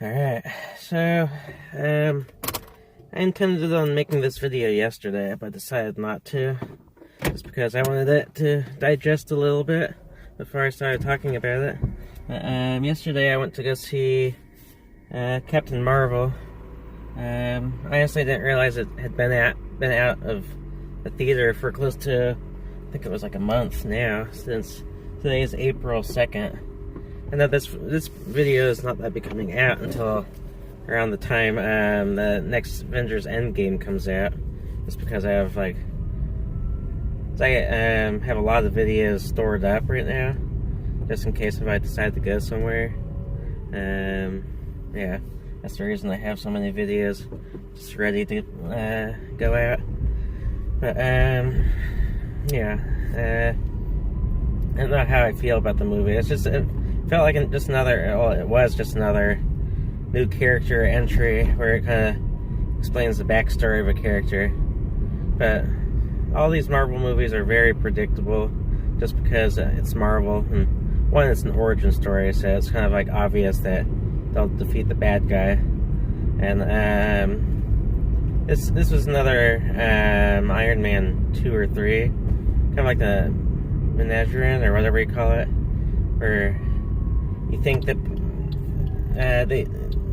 Alright, so, I intended on making this video yesterday, but decided not to, just because I wanted it to digest a little bit before I started talking about it. Yesterday I went to go see Captain Marvel. I honestly didn't realize it had been out of the theater for close to, I think it was like a month now, since today is April 2nd. I know this video is not that be coming out until around the time the next Avengers Endgame comes out. Just because I have have a lot of videos stored up right now, just in case if I decide to go somewhere. Yeah, that's the reason I have so many videos just ready to go out. But yeah, I don't know how I feel about the movie. It's just it felt like it was just another new character entry where it kind of explains the backstory of a character. But all these Marvel movies are very predictable, just because it's Marvel, and one, it's an origin story, so it's kind of like obvious that they'll defeat the bad guy. And this was another Iron Man 2 or 3, kind of like the Menagerie or whatever you call it, where you think that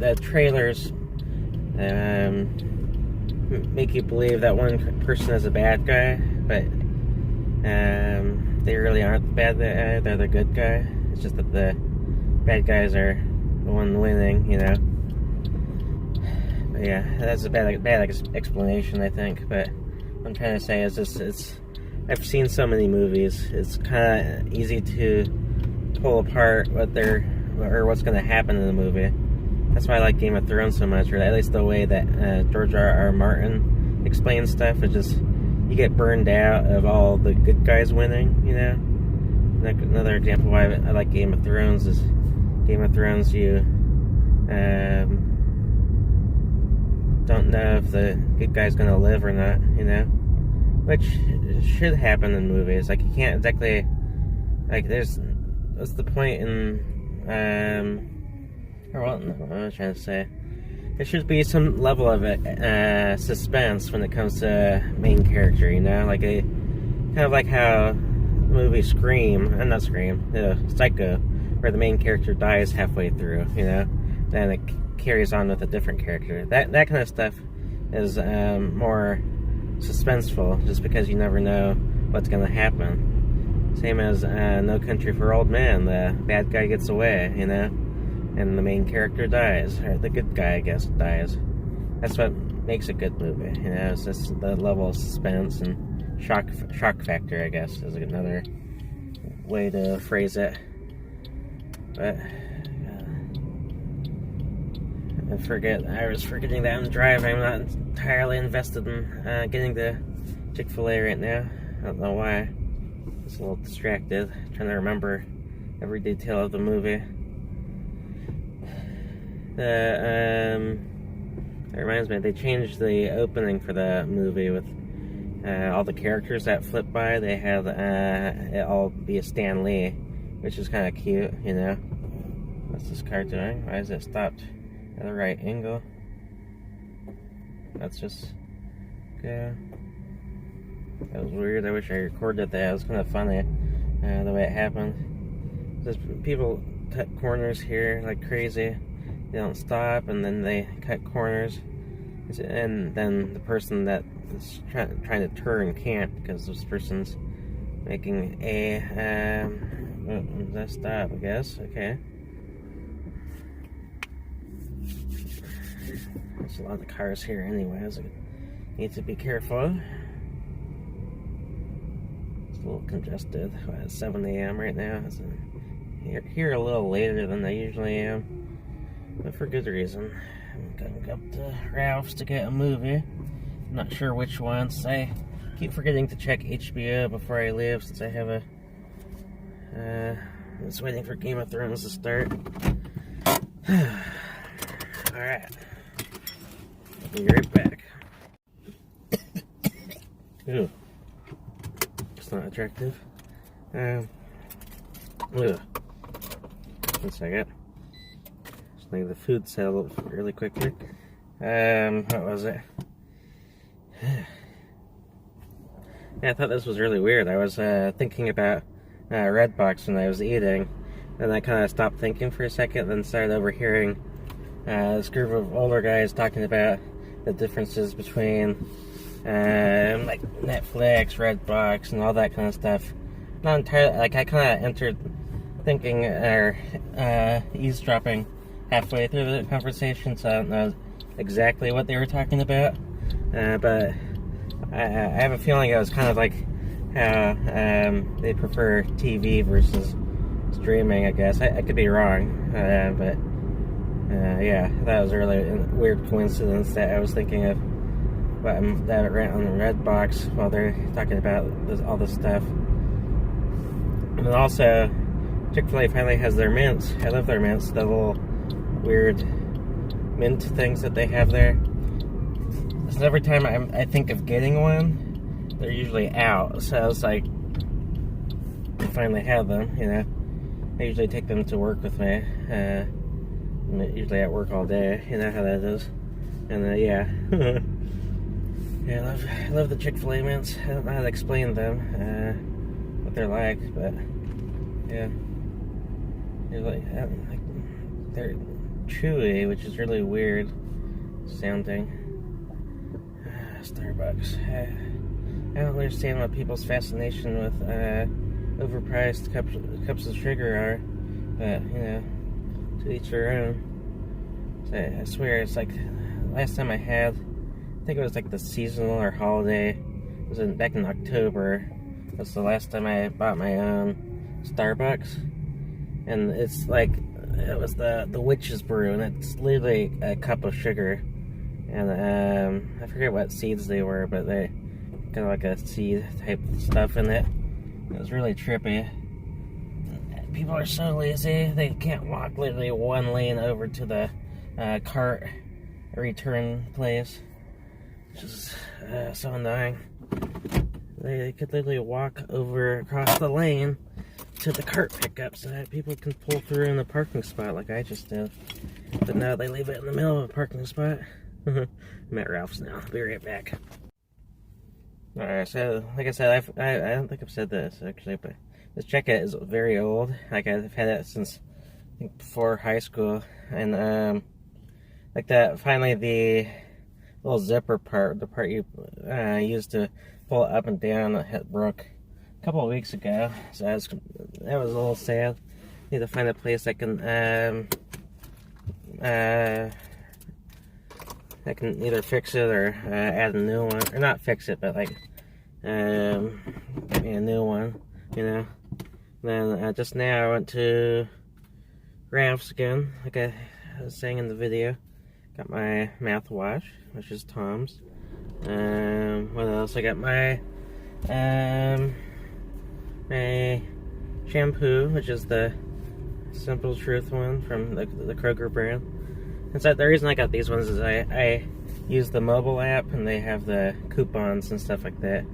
the trailers make you believe that one person is a bad guy, but they really aren't the bad guy, they're the good guy. It's just that the bad guys are the one winning, you know. But yeah, that's a bad explanation, I think, but what I'm trying to say is I've seen so many movies, it's kind of easy to pull apart what's going to happen in the movie. That's why I like Game of Thrones so much, or at least the way that George R.R. Martin explains stuff. It just, you get burned out of all the good guys winning, you know. Another example why I like Game of Thrones is Game of Thrones, you don't know if the good guy's going to live or not, you know, which should happen in movies. Like, you can't exactly, like, what's the point in, or what I'm trying to say, there should be some level of suspense when it comes to main character, you know, like kind of like how the movie Psycho, where the main character dies halfway through, you know, then it carries on with a different character. That kind of stuff is more suspenseful, just because you never know what's going to happen. Same as No Country for Old Men. The bad guy gets away, you know, and the main character dies, or the good guy, I guess, dies. That's what makes a good movie, you know. It's just the level of suspense and shock factor, I guess, is another way to phrase it. But I was forgetting that I'm driving. I'm not entirely invested in getting to Chick-fil-A right now. I don't know why. Just a little distracted, trying to remember every detail of the movie. That reminds me, they changed the opening for the movie with all the characters that flip by. They had it all be a Stan Lee, which is kind of cute, you know. What's this car doing? Why is it stopped at the right angle? That's just okay. That was weird. I wish I recorded that. It was kind of funny the way it happened. Just people cut corners here like crazy. They don't stop, and then they cut corners, and then the person that is trying to turn can't, because this person's making a that stop, I guess. Okay. There's a lot of cars here anyway, so I need to be careful. It's a little congested. It's 7 a.m. right now. It's here a little later than I usually am, but for good reason. I'm going up to Ralph's to get a movie. I'm not sure which one, so I keep forgetting to check HBO before I leave, since I have I'm just waiting for Game of Thrones to start. Alright. I'll be right back. Ooh. It's not attractive. One second. Unfortunately, the food settled really quickly. What was it? Yeah, I thought this was really weird. I was thinking about Redbox when I was eating, and I kind of stopped thinking for a second, then started overhearing this group of older guys talking about the differences between like Netflix, Redbox, and all that kind of stuff. Not entirely, like I kind of entered thinking or eavesdropping halfway through the conversation, so I don't know exactly what they were talking about, but I have a feeling it was kind of like how they prefer TV versus streaming, I guess. I could be wrong, but yeah, that was a really weird coincidence that I was thinking of that ran on Redbox while they're talking about all this stuff. And then also, Chick-fil-A finally has their mints. I love their mints, the little weird mint things that they have there. So every time I think of getting one, they're usually out. So I was like, I finally have them, you know. I usually take them to work with me. I'm usually at work all day, you know how that is. And yeah. Yeah, I love the Chick-fil-A mints. I don't know how to explain them, what they're like, but yeah. They're chewy, which is really weird sounding. Starbucks. I don't understand what people's fascination with overpriced cups of sugar are, but you know, to each their own. So I swear, it's like last time I had, I think it was like the seasonal or holiday. It was back in October. That's the last time I bought my own Starbucks, and it's like it was the witch's brew, and it's literally a cup of sugar. And I forget what seeds they were, but they kind of like a seed type stuff in it. It was really trippy. People are so lazy, they can't walk literally one lane over to the cart return place. Which is so annoying. They could literally walk over across the lane to the cart pickup so that people can pull through in the parking spot like I just did. But no, they leave it in the middle of a parking spot. I'm at Ralph's now. I'll be right back. Alright, so like I said, I don't think I've said this actually, but this jacket is very old. Like I've had it since I think before high school, and like that. Finally, the little zipper part, the part you use to pull it up and down, it broke a couple of weeks ago. So that was a little sad. Need to find a place I can I can either fix it or add a new one, or not fix it, but like get me a new one, you know. Then just now I went to Ralph's again, like I was saying in the video. Got my mouthwash, which is Tom's. What else? I got my my shampoo, which is the Simple Truth one from the Kroger brand. And so the reason I got these ones is I use the mobile app, and they have the coupons and stuff like that.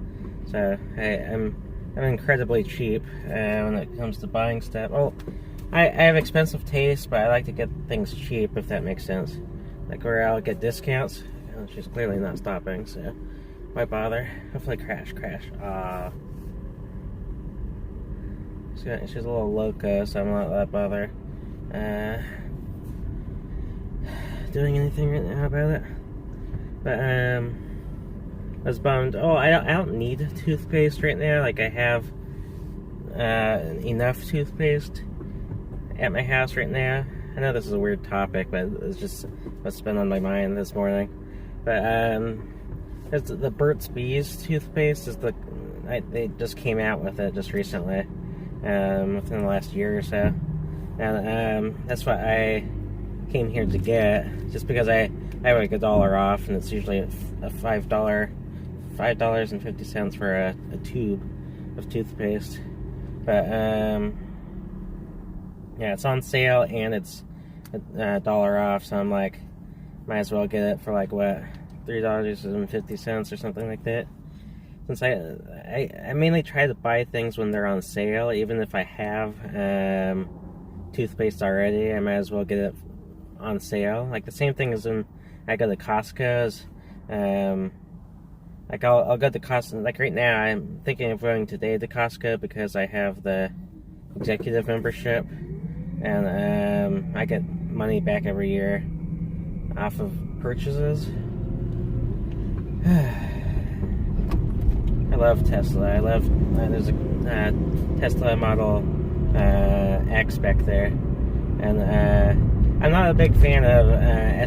So I'm incredibly cheap when it comes to buying stuff. Well, I have expensive taste, but I like to get things cheap, if that makes sense. Like where I'll get discounts. She's clearly not stopping, so why bother? Hopefully crash. She's a little loco, so I'm not that bother doing anything right now about it. But I was bummed. Oh, I don't need toothpaste right now. Like I have enough toothpaste at my house right now. I know this is a weird topic, but it's just what's been on my mind this morning. But it's the Burt's Bees toothpaste is they just came out with it just recently, within the last year or so, and that's what I came here to get, just because I have like $1 off, and it's usually a $5.50 for a tube of toothpaste. But yeah, it's on sale and it's $1 off, so I'm like, might as well get it for like what, $3.50 or something like that. Since I mainly try to buy things when they're on sale, even if I have toothpaste already, I might as well get it on sale. Like the same thing as when I go to Costco's. Like I'll go to Costco. Like right now, I'm thinking of going today to Costco because I have the executive membership, and I get money back every year off of purchases. I love Tesla. I love there's a Tesla Model X back there, and I'm not a big fan of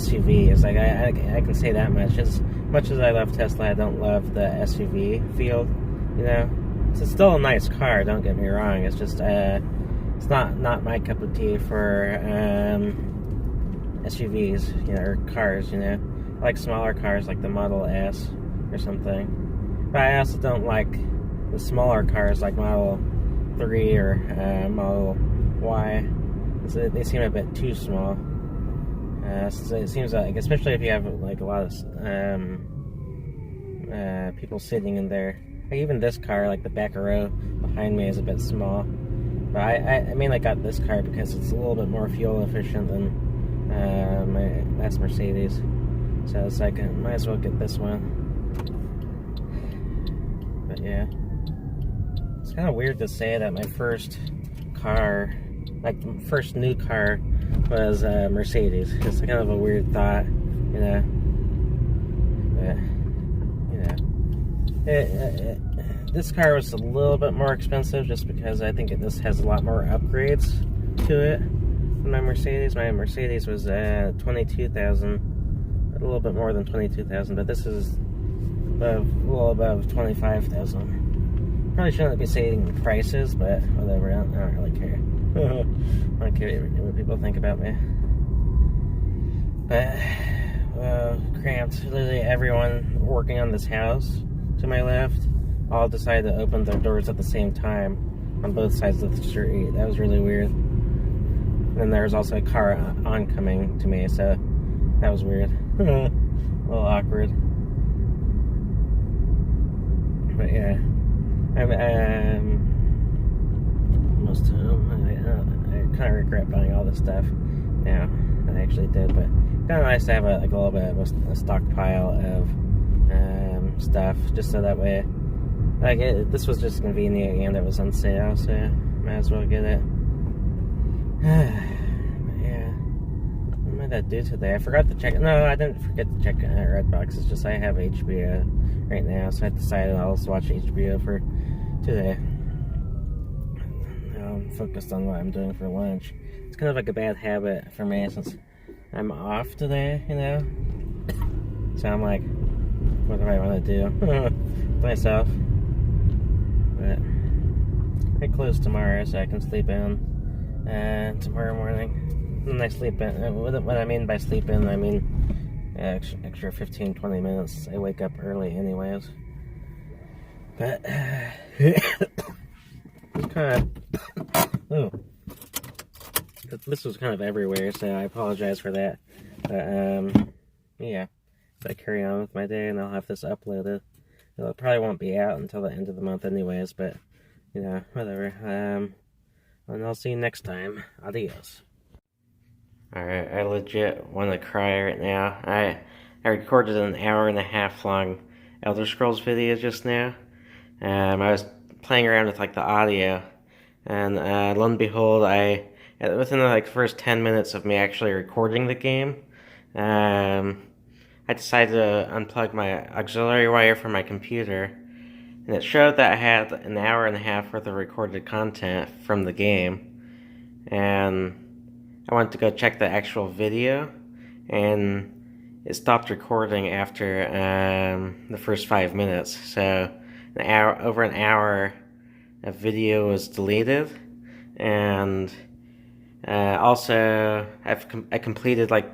SUVs. Like I can say that much. As much as I love Tesla, I don't love the SUV field. You know, it's still a nice car. Don't get me wrong. It's just it's not my cup of tea for SUVs, you know, or cars. You know, I like smaller cars like the Model S or something. But I also don't like the smaller cars like Model 3 or Model Y. So they seem a bit too small. So it seems like, especially if you have like a lot of people sitting in there. Like even this car, like the back row behind me, is a bit small. But I mainly got this car because it's a little bit more fuel efficient than my last Mercedes. So it's like I might as well get this one. But yeah, it's kind of weird to say that my first car, like first new car, was Mercedes. It's kind of a weird thought, you know. But you know, this car was a little bit more expensive just because I think this has a lot more upgrades to it than my Mercedes. My Mercedes was $22,000, a little bit more than $22,000, but this is a little above $25,000. Probably shouldn't be saying prices, but whatever. I don't really care. I don't care what people think about me. But cramped. Literally everyone working on this house to my left all decided to open their doors at the same time on both sides of the street. That was really weird. And then there was also a car oncoming to me, so that was weird. A little awkward. But yeah, I'm almost home. I kind of regret buying all this stuff now. I actually did, but kind of nice to have a little bit of a stockpile of stuff, just so that way, like this was just convenient and it was on sale, so might as well get it. But yeah, what did I do today? I forgot to check. No, I didn't forget to check Redbox. It's just I have HBO right now, so I decided I'll just watch HBO for today. Now I'm focused on what I'm doing for lunch. It's kind of like a bad habit for me since I'm off today, you know. So I'm like, what do I want to do myself? But I close tomorrow so I can sleep in tomorrow morning. When I sleep in, what I mean by sleep in, I mean extra 15-20 minutes. I wake up early anyways. But it's kind of this was kind of everywhere, so I apologize for that. But yeah, so I carry on with my day and I'll have this uploaded. It probably won't be out until the end of the month anyways, but you know, whatever. And I'll see you next time. Adios. Alright, I legit want to cry right now. I recorded an 1.5 hour long Elder Scrolls video just now. I was playing around with like the audio, and lo and behold, within the first 10 minutes of me actually recording the game, I decided to unplug my auxiliary wire from my computer, and it showed that I had an 1.5 hours worth of recorded content from the game, and I went to go check the actual video, and it stopped recording after the first 5 minutes. So over an hour of video was deleted, and also I completed like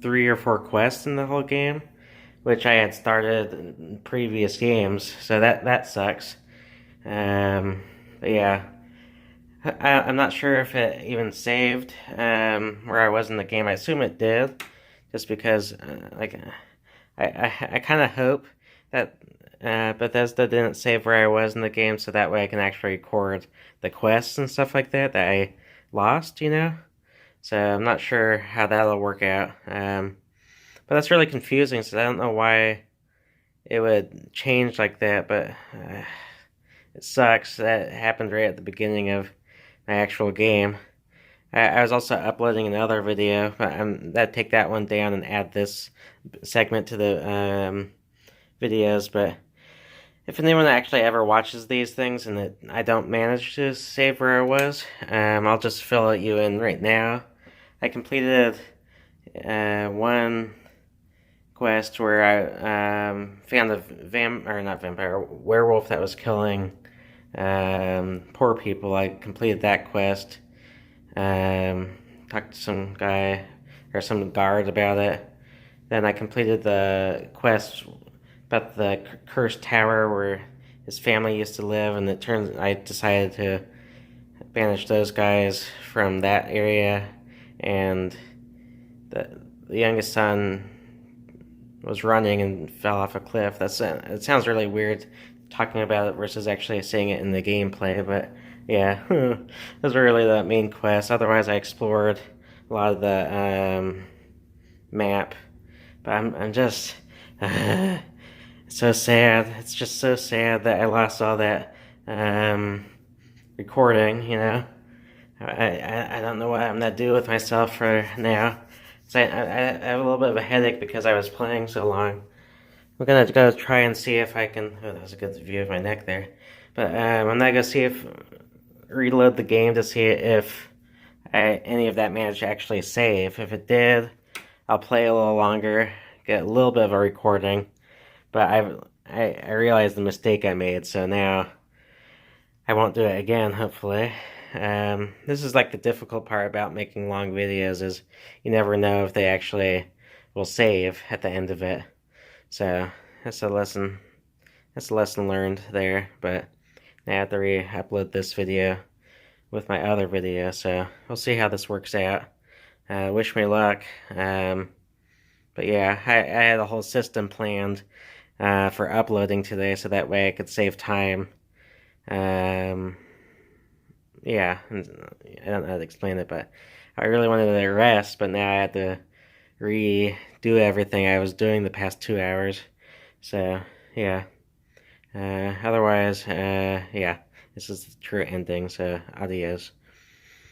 3 or 4 quests in the whole game, which I had started in previous games. So that sucks. But yeah. I'm not sure if it even saved where I was in the game. I assume it did, just because I kind of hope that Bethesda didn't save where I was in the game, so that way I can actually record the quests and stuff like that I lost, you know. So I'm not sure how that'll work out. But that's really confusing, so I don't know why it would change like that, but it sucks. That happened right at the beginning of my actual game. I was also uploading another video, but I'd take that one down and add this segment to the videos. But if anyone actually ever watches these things and I don't manage to save where I was, I'll just fill you in right now. I completed one quest where I found a werewolf that was killing poor people. I completed that quest. Talked to some guy or some guard about it. Then I completed the quest about the cursed tower where his family used to live, and I decided to banish those guys from that area, and the youngest son was running and fell off a cliff. It sounds really weird talking about it versus actually seeing it in the gameplay, but yeah, those were really the main quests. Otherwise, I explored a lot of the map, but I'm just so sad. It's just so sad that I lost all that recording. I don't know what I'm gonna do with myself for now. So I have a little bit of a headache because I was playing so long. We're gonna go try and see if I can. Oh, that was a good view of my neck there. But I'm gonna go see if reload the game to see if any of that managed to actually save. If it did, I'll play a little longer, get a little bit of a recording. But I realized the mistake I made, so now I won't do it again, hopefully. This is like the difficult part about making long videos is you never know if they actually will save at the end of it. So that's a lesson learned there, but now I have to re-upload this video with my other video, so we'll see how this works out. Wish me luck. But yeah, I had a whole system planned for uploading today, so that way I could save time. Yeah, I don't know how to explain it, but I really wanted to rest, but now I had to redo everything I was doing the past 2 hours. So, yeah. Otherwise, yeah, this is the true ending, so adios.